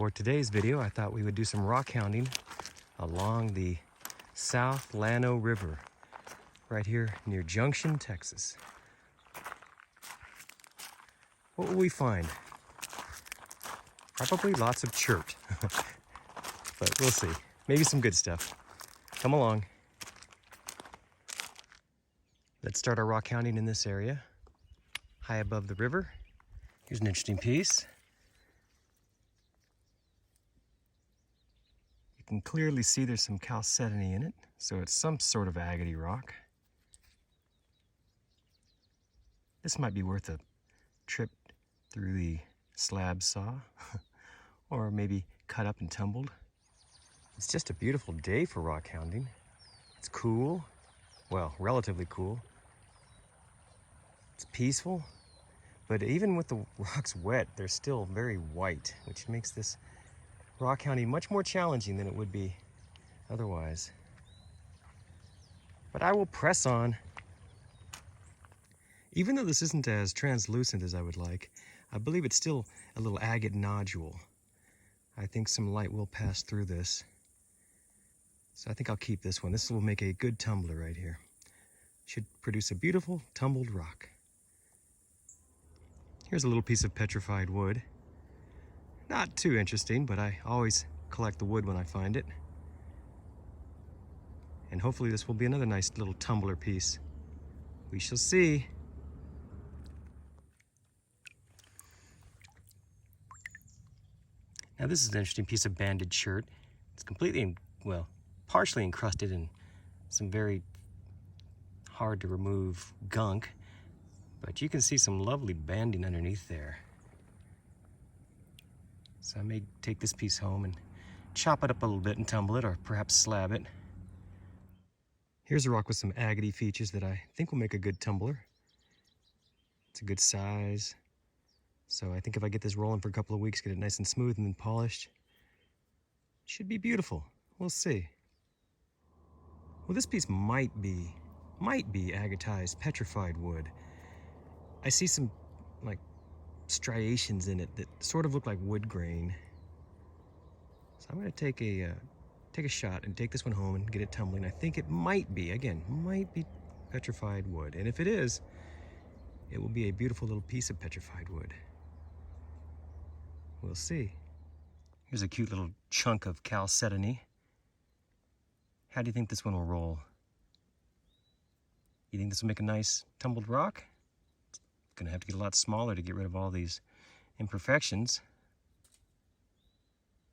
For today's video, I thought we would do some rock hounding along the South Llano River, right here near Junction, Texas. What will we find? Probably lots of chert, but we'll see. Maybe some good stuff. Come along. Let's start our rock hounding in this area, high above the river. Here's an interesting piece. You can clearly see there's some chalcedony in it, so it's some sort of agony rock. This might be worth a trip through the slab saw, or maybe cut up and tumbled. It's just a beautiful day for rock hounding. It's cool, well, relatively cool. It's peaceful, but even with the rocks wet, they're still very white, which makes this rock hounding much more challenging than it would be otherwise. But I will press on. Even though this isn't as translucent as I would like, I believe it's still a little agate nodule. I think some light will pass through this. So I think I'll keep this one. This will make a good tumbler right here. Should produce a beautiful tumbled rock. Here's a little piece of petrified wood. Not too interesting, but I always collect the wood when I find it. And hopefully this will be another nice little tumbler piece. We shall see. Now this is an interesting piece of banded chert. It's completely, well, partially encrusted in some very hard to remove gunk, but you can see some lovely banding underneath there. So I may take this piece home and chop it up a little bit and tumble it, or perhaps slab it. Here's a rock with some agate features that I think will make a good tumbler. It's a good size. So I think if I get this rolling for a couple of weeks, get it nice and smooth and then polished, it should be beautiful. We'll see. Well, this piece might be agatized petrified wood. I see some like striations in it that sort of look like wood grain. So I'm going to take a shot and take this one home and get it tumbling. I think it might be petrified wood. And if it is, it will be a beautiful little piece of petrified wood. We'll see. Here's a cute little chunk of chalcedony. How do you think this one will roll? You think this will make a nice tumbled rock? It's gonna have to get a lot smaller to get rid of all these imperfections.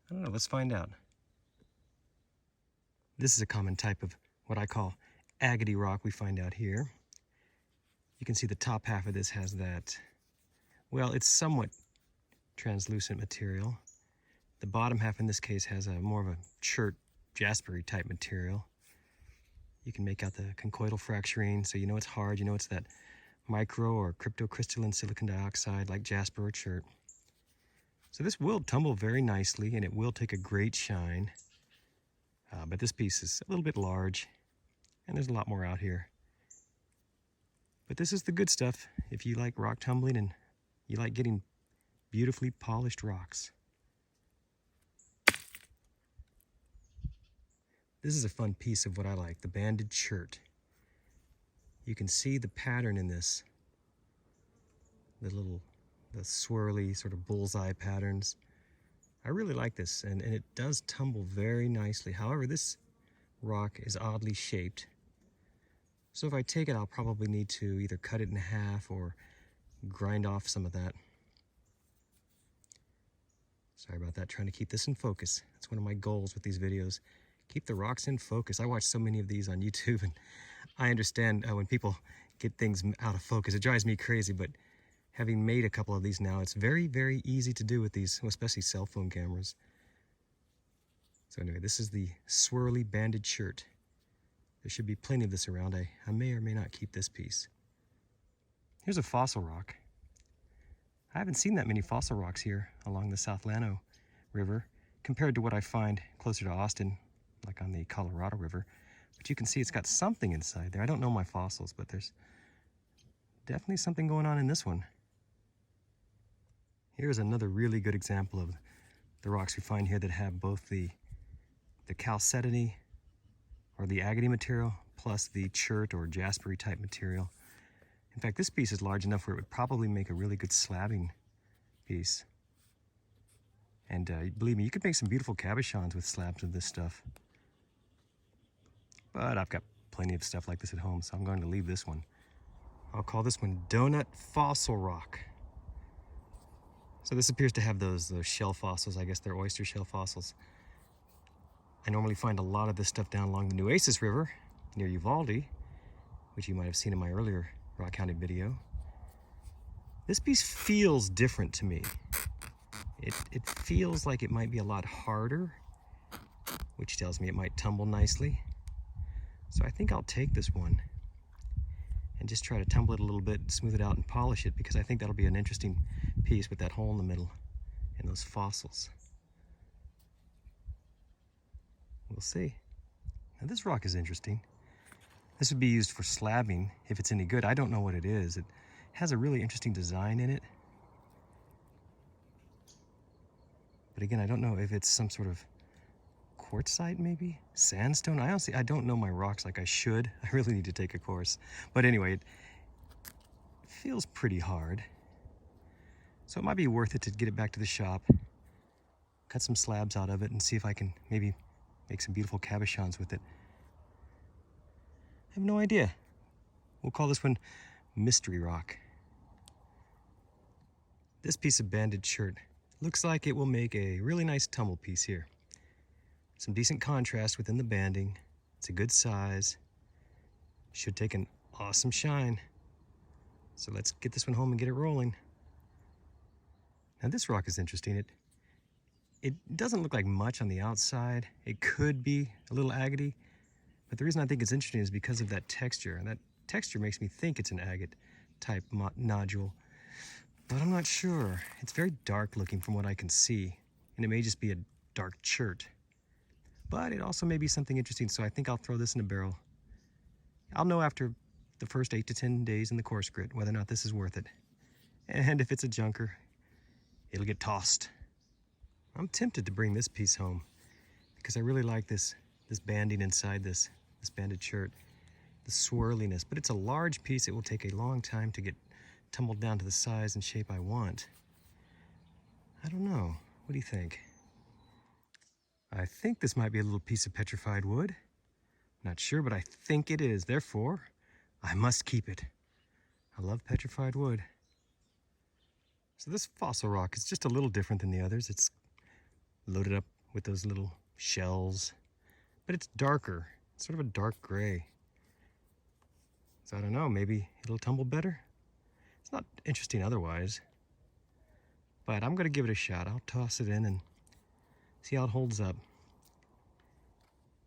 I don't know, let's find out. This is a common type of what I call Aggity Rock we find out here. You can see the top half of this has that, well, it's somewhat translucent material. The bottom half in this case has a more of a chert jaspery type material. You can make out the conchoidal fracturing, so you know it's hard, you know it's that micro or cryptocrystalline silicon dioxide like jasper or chert. So this will tumble very nicely and it will take a great shine. But this piece is a little bit large and there's a lot more out here. But this is the good stuff if you like rock tumbling and you like getting beautifully polished rocks. This is a fun piece of what I like, the banded chert. You can see the pattern in this. The swirly sort of bullseye patterns. I really like this, and it does tumble very nicely. However, this rock is oddly shaped. So if I take it, I'll probably need to either cut it in half or grind off some of that. Sorry about that, trying to keep this in focus. That's one of my goals with these videos. Keep the rocks in focus. I watch so many of these on YouTube, and I understand when people get things out of focus. It drives me crazy, but having made a couple of these now, it's very, very easy to do with these, especially cell phone cameras. So anyway, this is the swirly banded chert. There should be plenty of this around. I may or may not keep this piece. Here's a fossil rock. I haven't seen that many fossil rocks here along the South Llano River compared to what I find closer to Austin, like on the Colorado River. But you can see it's got something inside there. I don't know my fossils, but there's definitely something going on in this one. Here's another really good example of the rocks we find here that have both the chalcedony or the agate material plus the chert or jaspery type material. In fact, this piece is large enough where it would probably make a really good slabbing piece. And believe me, you could make some beautiful cabochons with slabs of this stuff. But I've got plenty of stuff like this at home, so I'm going to leave this one. I'll call this one Donut Fossil Rock. So this appears to have those shell fossils. I guess they're oyster shell fossils. I normally find a lot of this stuff down along the Nueces River near Uvalde, which you might have seen in my earlier rockhounding video. This piece feels different to me. It feels like it might be a lot harder, which tells me it might tumble nicely. So I think I'll take this one and just try to tumble it a little bit, smooth it out, and polish it, because I think that'll be an interesting piece with that hole in the middle and those fossils. We'll see. Now this rock is interesting. This would be used for slabbing if it's any good. I don't know what it is. It has a really interesting design in it. But again, I don't know if it's some sort of quartzite, maybe? Sandstone? I don't know my rocks like I should. I really need to take a course. But anyway, it feels pretty hard. So it might be worth it to get it back to the shop, cut some slabs out of it, and see if I can maybe make some beautiful cabochons with it. I have no idea. We'll call this one Mystery Rock. This piece of banded chert looks like it will make a really nice tumble piece here. Some decent contrast within the banding. It's a good size. Should take an awesome shine. So let's get this one home and get it rolling. Now this rock is interesting. It doesn't look like much on the outside. It could be a little agate, but the reason I think it's interesting is because of that texture. And that texture makes me think it's an agate type nodule, but I'm not sure. It's very dark looking from what I can see, and it may just be a dark chert. But it also may be something interesting, so I think I'll throw this in a barrel. I'll know after the first 8 to 10 days in the course grit whether or not this is worth it. And if it's a junker, it'll get tossed. I'm tempted to bring this piece home because I really like this banding inside this banded chert, the swirliness. But it's a large piece. It will take a long time to get tumbled down to the size and shape I want. I don't know. What do you think? I think this might be a little piece of petrified wood. Not sure, but I think it is. Therefore, I must keep it. I love petrified wood. So this fossil rock is just a little different than the others. It's loaded up with those little shells, but it's darker. It's sort of a dark gray. So I don't know, maybe it'll tumble better? It's not interesting otherwise, but I'm gonna give it a shot. I'll toss it in and see how it holds up.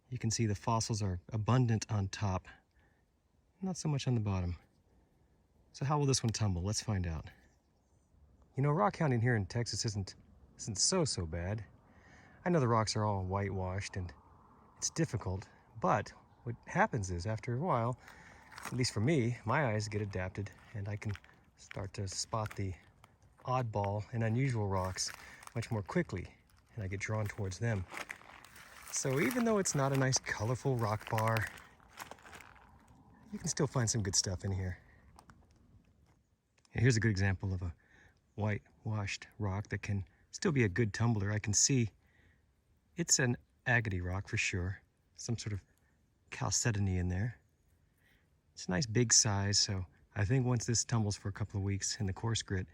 You can see the fossils are abundant on top, not so much on the bottom. So how will this one tumble? Let's find out. You know, rock hounding here in Texas isn't so bad. I know the rocks are all whitewashed and it's difficult, but what happens is after a while, at least for me, my eyes get adapted and I can start to spot the oddball and unusual rocks much more quickly, and I get drawn towards them. So even though it's not a nice colorful rock bar, you can still find some good stuff in here. And here's a good example of a whitewashed rock that can still be a good tumbler. I can see it's an Aggity Rock for sure. Some sort of chalcedony in there. It's a nice big size, so I think once this tumbles for a couple of weeks in the coarse grit,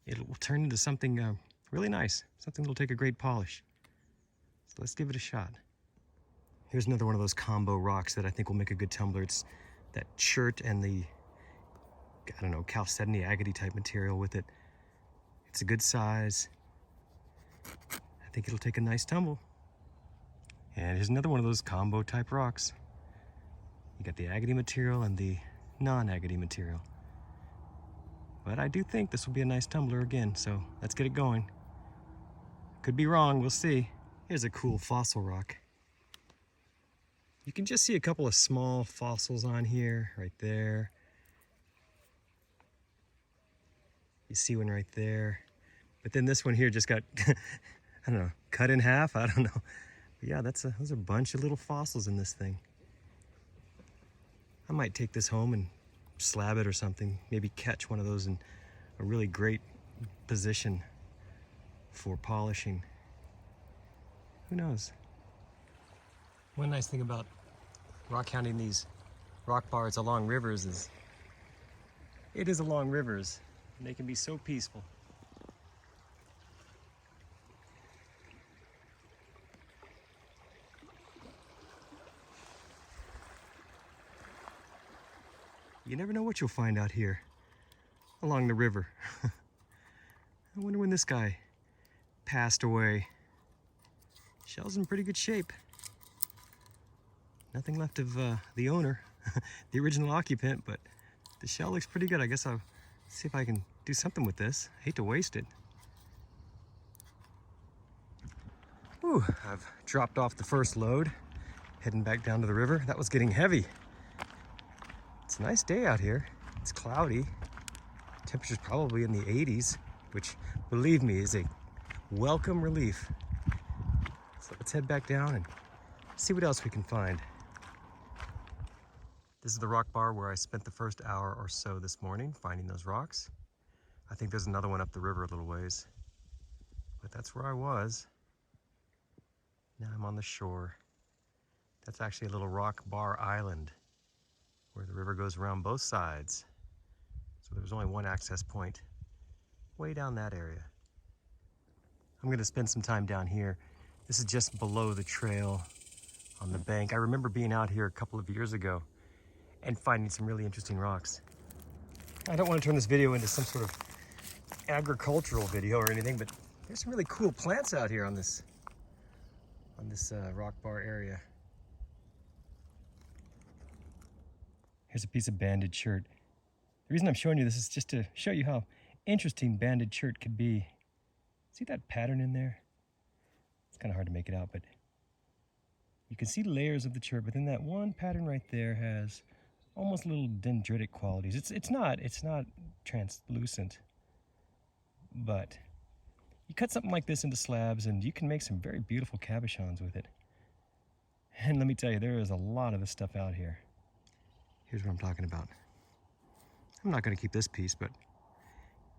it will turn into something really nice, something that'll take a great polish. So let's give it a shot. Here's another one of those combo rocks that I think will make a good tumbler. It's that chert and the, I don't know, chalcedony, agate type material with it. It's a good size. I think it'll take a nice tumble. And here's another one of those combo type rocks. You got the agate material and the non-agate material. But I do think this will be a nice tumbler again, so let's get it going. Could be wrong, we'll see. Here's a cool fossil rock. You can just see a couple of small fossils on here, right there. You see one right there. But then this one here just got I don't know, cut in half, I don't know. But yeah, those are a bunch of little fossils in this thing. I might take this home and slab it or something, maybe catch one of those in a really great position for polishing. Who knows? One nice thing about rock hounding these rock bars along rivers is it is along rivers and they can be so peaceful. You never know what you'll find out here along the river. I wonder when this guy passed away. Shell's in pretty good shape. Nothing left of the owner, the original occupant, but the shell looks pretty good. I guess I'll see if I can do something with this. I hate to waste it. Whew, I've dropped off the first load, heading back down to the river. That was getting heavy. It's a nice day out here. It's cloudy. Temperature's probably in the 80s, which, believe me, is a welcome relief. So let's head back down and see what else we can find. This is the rock bar where I spent the first hour or so this morning finding those rocks. I think there's another one up the river a little ways, but that's where I was. Now I'm on the shore. That's actually a little rock bar island where the river goes around both sides. So there's only one access point way down that area. I'm gonna spend some time down here. This is just below the trail on the bank. I remember being out here a couple of years ago and finding some really interesting rocks. I don't want to turn this video into some sort of agricultural video or anything, but there's some really cool plants out here on this rock bar area. Here's a piece of banded chert. The reason I'm showing you this is just to show you how interesting banded chert could be. See that pattern in there? It's kind of hard to make it out, but you can see layers of the chert, but then that one pattern right there has almost little dendritic qualities. It's not translucent, but you cut something like this into slabs and you can make some very beautiful cabochons with it. And let me tell you, there is a lot of this stuff out here. Here's what I'm talking about. I'm not going to keep this piece, but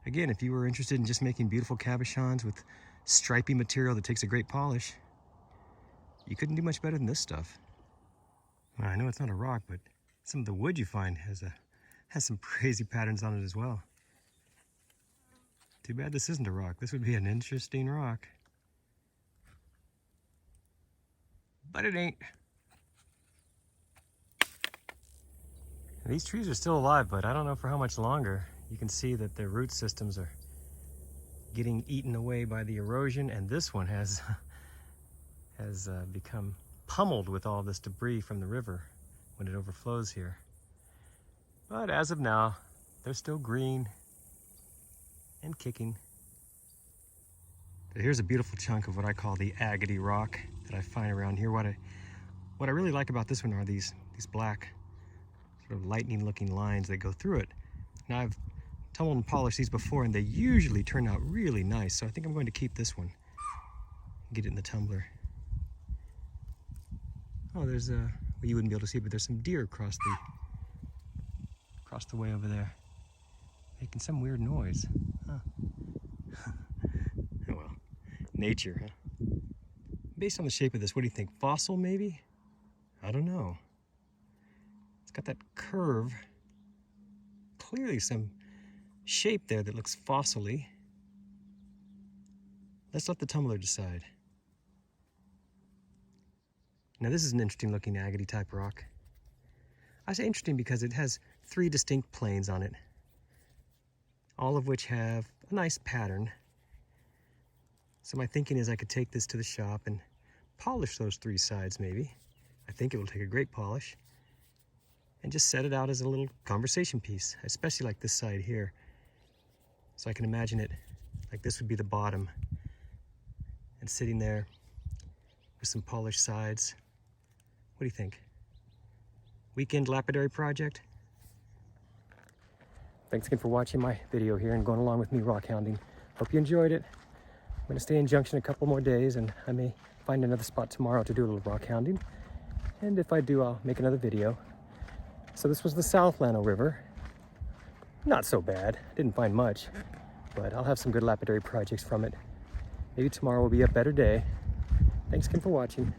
again, if you were interested in just making beautiful cabochons with stripy material that takes a great polish, you couldn't do much better than this stuff. Well, I know it's not a rock, but some of the wood you find has some crazy patterns on it as well. Too bad this isn't a rock. This would be an interesting rock. But it ain't. These trees are still alive, but I don't know for how much longer. You can see that their root systems are getting eaten away by the erosion, and this one has become pummeled with all this debris from the river when it overflows here. But as of now, they're still green and kicking. But here's a beautiful chunk of what I call the Aggity Rock that I find around here. What I really like about this one are these black sort of lightning looking lines that go through it. Now I've tumbled and polished these before and they usually turn out really nice, so I think I'm going to keep this one. Get it in the tumbler. Oh, there's well, you wouldn't be able to see it, but there's some deer across the way over there, making some weird noise. Huh. Oh well, nature, huh? Based on the shape of this, what do you think? Fossil, maybe? I don't know. It's got that curve. Clearly some shape there that looks fossil-y. Let's let the tumbler decide. Now this is an interesting looking agate type rock. I say interesting because it has 3 distinct planes on it, all of which have a nice pattern. So my thinking is I could take this to the shop and polish those 3 sides maybe. I think it will take a great polish. And just set it out as a little conversation piece. I especially like this side here. So I can imagine it like this would be the bottom. And sitting there with some polished sides. What do you think? Weekend lapidary project? Thanks again for watching my video here and going along with me rock hounding. Hope you enjoyed it. I'm gonna stay in Junction a couple more days, and I may find another spot tomorrow to do a little rock hounding. And if I do, I'll make another video. So this was the South Llano River. Not so bad, didn't find much, but I'll have some good lapidary projects from it. Maybe tomorrow will be a better day. Thanks again for watching.